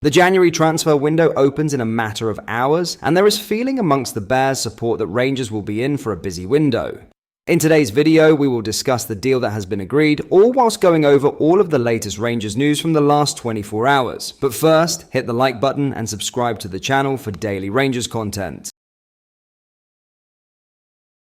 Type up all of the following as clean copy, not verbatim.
The January transfer window opens in a matter of hours, and there is feeling amongst the Bears support that Rangers will be in for a busy window. In today's video, we will discuss the deal that has been agreed, all whilst going over all of the latest Rangers news from the last 24 hours. But first, hit the like button and subscribe to the channel for daily Rangers content.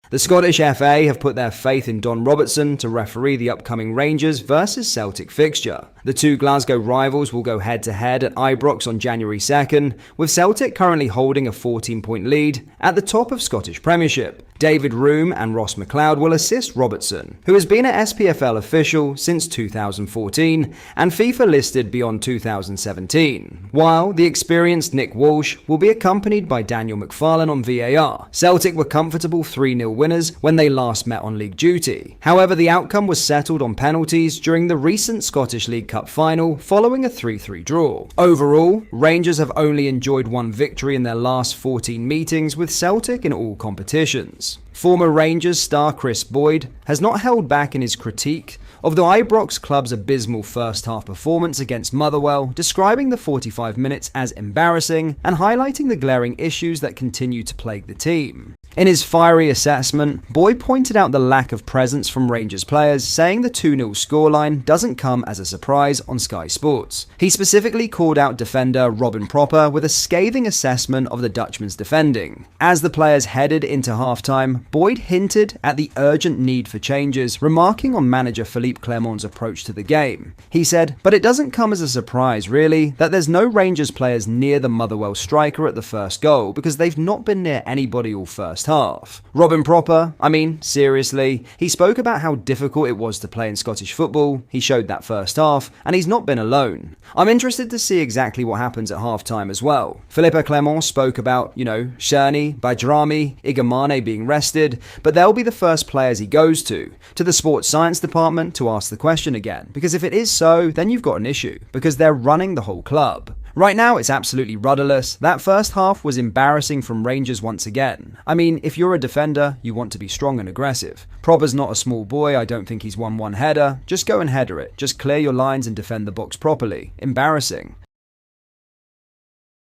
The Scottish FA have put their faith in Don Robertson to referee the upcoming Rangers versus Celtic fixture. The two Glasgow rivals will go head-to-head at Ibrox on January 2nd, with Celtic currently holding a 14-point lead at the top of Scottish Premiership. David Room and Ross McLeod will assist Robertson, who has been an SPFL official since 2014 and FIFA listed beyond 2017, while the experienced Nick Walsh will be accompanied by Daniel McFarlane on VAR. Celtic were comfortable 3-0 winners when they last met on league duty. However, the outcome was settled on penalties during the recent Scottish League Cup final following a 3-3 draw. Overall, Rangers have only enjoyed one victory in their last 14 meetings with Celtic in all competitions. Former Rangers star Chris Boyd has not held back in his critique of the Ibrox club's abysmal first-half performance against Motherwell, describing the 45 minutes as embarrassing and highlighting the glaring issues that continue to plague the team. In his fiery assessment, Boyd pointed out the lack of presence from Rangers players, saying the 2-0 scoreline doesn't come as a surprise on Sky Sports. He specifically called out defender Robin Proper with a scathing assessment of the Dutchman's defending. As the players headed into halftime, Boyd hinted at the urgent need for changes, remarking on manager Philippe Clermont's approach to the game. He said, "But it doesn't come as a surprise, really, that there's no Rangers players near the Motherwell striker at the first goal, because they've not been near anybody all first half." Robin Proper, seriously, he spoke about how difficult it was to play in Scottish football, he showed that first half, and he's not been alone. I'm interested to see exactly what happens at half-time as well. Philippe Clermont spoke about, Sherney, Bajrami, Igamane being rested, but they'll be the first players he goes to the sports science department to ask the question again, because if it is so, then you've got an issue, because they're running the whole club. Right now, it's absolutely rudderless. That first half was embarrassing from Rangers once again. If you're a defender, you want to be strong and aggressive. Proper's not a small boy, I don't think he's won one header. Just go and header it. Just clear your lines and defend the box properly. Embarrassing.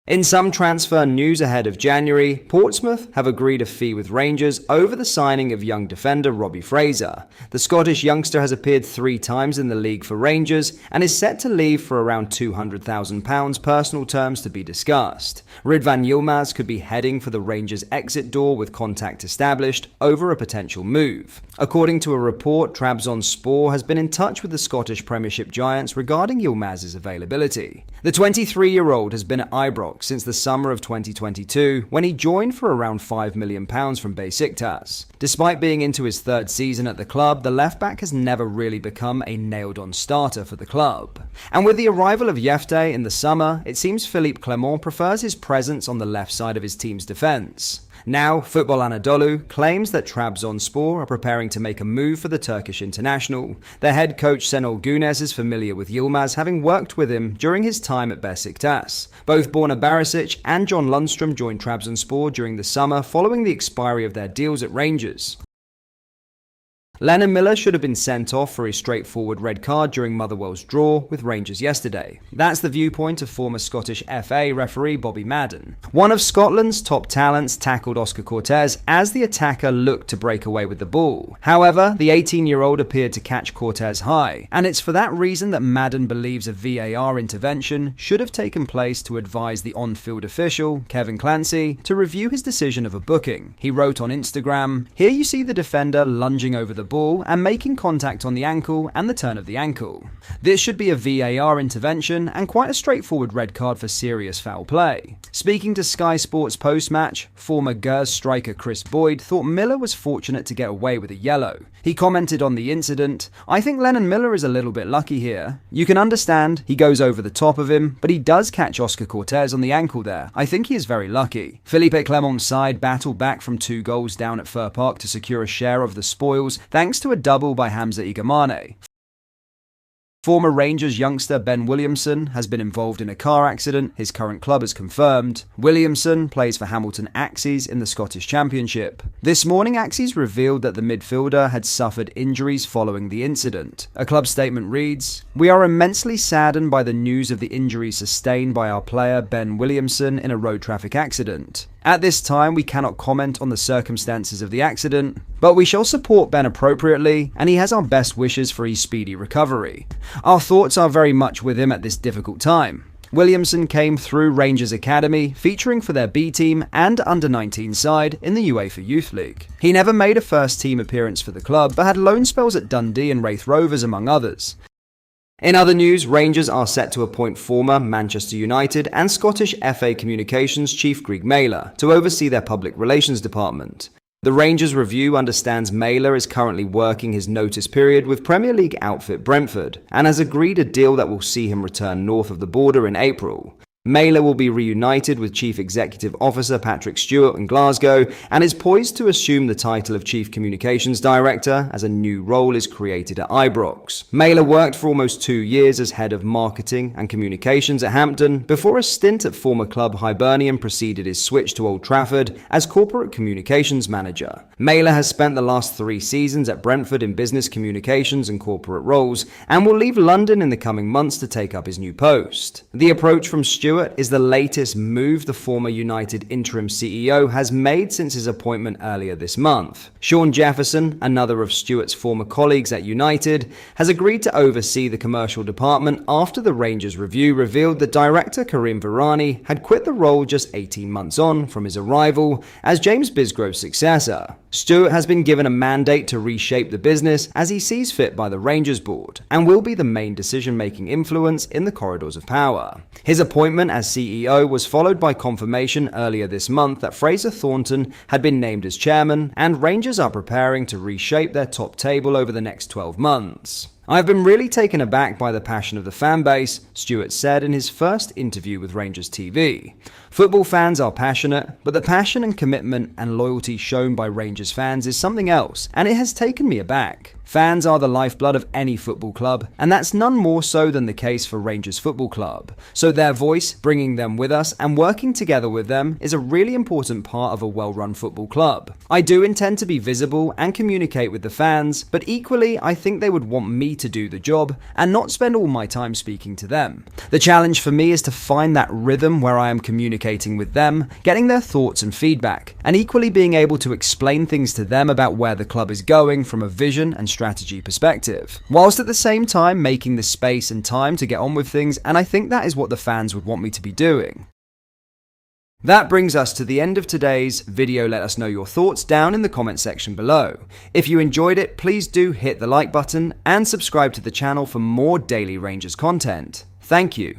In some transfer news ahead of January, Portsmouth have agreed a fee with Rangers over the signing of young defender Robbie Fraser. The Scottish youngster has appeared 3 times in the league for Rangers and is set to leave for around £200,000, personal terms to be discussed. Ridvan Yilmaz could be heading for the Rangers' exit door with contact established over a potential move. According to a report, Trabzonspor has been in touch with the Scottish Premiership giants regarding Yilmaz's availability. The 23-year-old has been at Ibrox since the summer of 2022, when he joined for around £5 million from Besiktas. Despite being into his 3rd season at the club, the left-back has never really become a nailed-on starter for the club. And with the arrival of Yefte in the summer, it seems Philippe Clermont prefers his presence on the left side of his team's defence. Now, Football Anadolu claims that Trabzonspor are preparing to make a move for the Turkish international. Their head coach Şenol Güneş is familiar with Yilmaz, having worked with him during his time at Besiktas. Both Borna Barisic and John Lundstrom joined Trabzonspor during the summer following the expiry of their deals at Rangers. Lennon Miller should have been sent off for a straightforward red card during Motherwell's draw with Rangers yesterday. That's the viewpoint of former Scottish FA referee Bobby Madden. One of Scotland's top talents tackled Oscar Cortés as the attacker looked to break away with the ball. However, the 18-year-old appeared to catch Cortés high, and it's for that reason that Madden believes a VAR intervention should have taken place to advise the on-field official, Kevin Clancy, to review his decision of a booking. He wrote on Instagram, "Here you see the defender lunging over the ball and making contact on the ankle and the turn of the ankle. This should be a VAR intervention and quite a straightforward red card for serious foul play." Speaking to Sky Sports post-match, former Gers striker Chris Boyd thought Miller was fortunate to get away with a yellow. He commented on the incident, "I think Lennon Miller is a little bit lucky here. You can understand, he goes over the top of him, but he does catch Oscar Cortés on the ankle there. I think he is very lucky." Philippe Clermont's side battled back from 2 goals down at Fir Park to secure a share of the spoils, thanks to a double by Hamza Igamane. Former Rangers youngster Ben Williamson has been involved in a car accident, his current club has confirmed. Williamson plays for Hamilton Axes in the Scottish Championship. This morning, Axes revealed that the midfielder had suffered injuries following the incident. A club statement reads, "We are immensely saddened by the news of the injuries sustained by our player Ben Williamson in a road traffic accident. At this time, we cannot comment on the circumstances of the accident, but we shall support Ben appropriately, and he has our best wishes for his speedy recovery. Our thoughts are very much with him at this difficult time." Williamson came through Rangers Academy, featuring for their B team and under-19 side in the UEFA Youth League. He never made a first-team appearance for the club, but had loan spells at Dundee and Raith Rovers, among others. In other news, Rangers are set to appoint former Manchester United and Scottish FA Communications chief Greg Mailer to oversee their public relations department. The Rangers Review understands Mailer is currently working his notice period with Premier League outfit Brentford and has agreed a deal that will see him return north of the border in April. Mailer will be reunited with Chief Executive Officer Patrick Stewart in Glasgow and is poised to assume the title of Chief Communications Director as a new role is created at Ibrox. Mailer worked for almost 2 years as Head of Marketing and Communications at Hampton before a stint at former club Hibernian preceded his switch to Old Trafford as Corporate Communications Manager. Mailer has spent the last 3 seasons at Brentford in business communications and corporate roles and will leave London in the coming months to take up his new post. The approach from Stewart is the latest move the former United interim CEO has made since his appointment earlier this month. Sean Jefferson, another of Stewart's former colleagues at United, has agreed to oversee the commercial department after the Rangers Review revealed that director Karim Virani had quit the role just 18 months on from his arrival as James Bisgrove's successor. Stewart has been given a mandate to reshape the business as he sees fit by the Rangers board and will be the main decision-making influence in the corridors of power. His appointment as CEO was followed by confirmation earlier this month that Fraser Thornton had been named as chairman, and Rangers are preparing to reshape their top table over the next 12 months. "I've been really taken aback by the passion of the fan base," Stewart said in his first interview with Rangers TV. "Football fans are passionate, but the passion and commitment and loyalty shown by Rangers fans is something else, and it has taken me aback. Fans are the lifeblood of any football club, and that's none more so than the case for Rangers Football Club. So their voice, bringing them with us and working together with them is a really important part of a well-run football club. I do intend to be visible and communicate with the fans, but equally I think they would want me to do the job and not spend all my time speaking to them. The challenge for me is to find that rhythm where I am communicating with them, getting their thoughts and feedback, and equally being able to explain things to them about where the club is going from a vision and strategy perspective, whilst at the same time making the space and time to get on with things, and I think that is what the fans would want me to be doing." That brings us to the end of today's video. Let us know your thoughts down in the comment section below. If you enjoyed it, please do hit the like button and subscribe to the channel for more daily Rangers content. Thank you.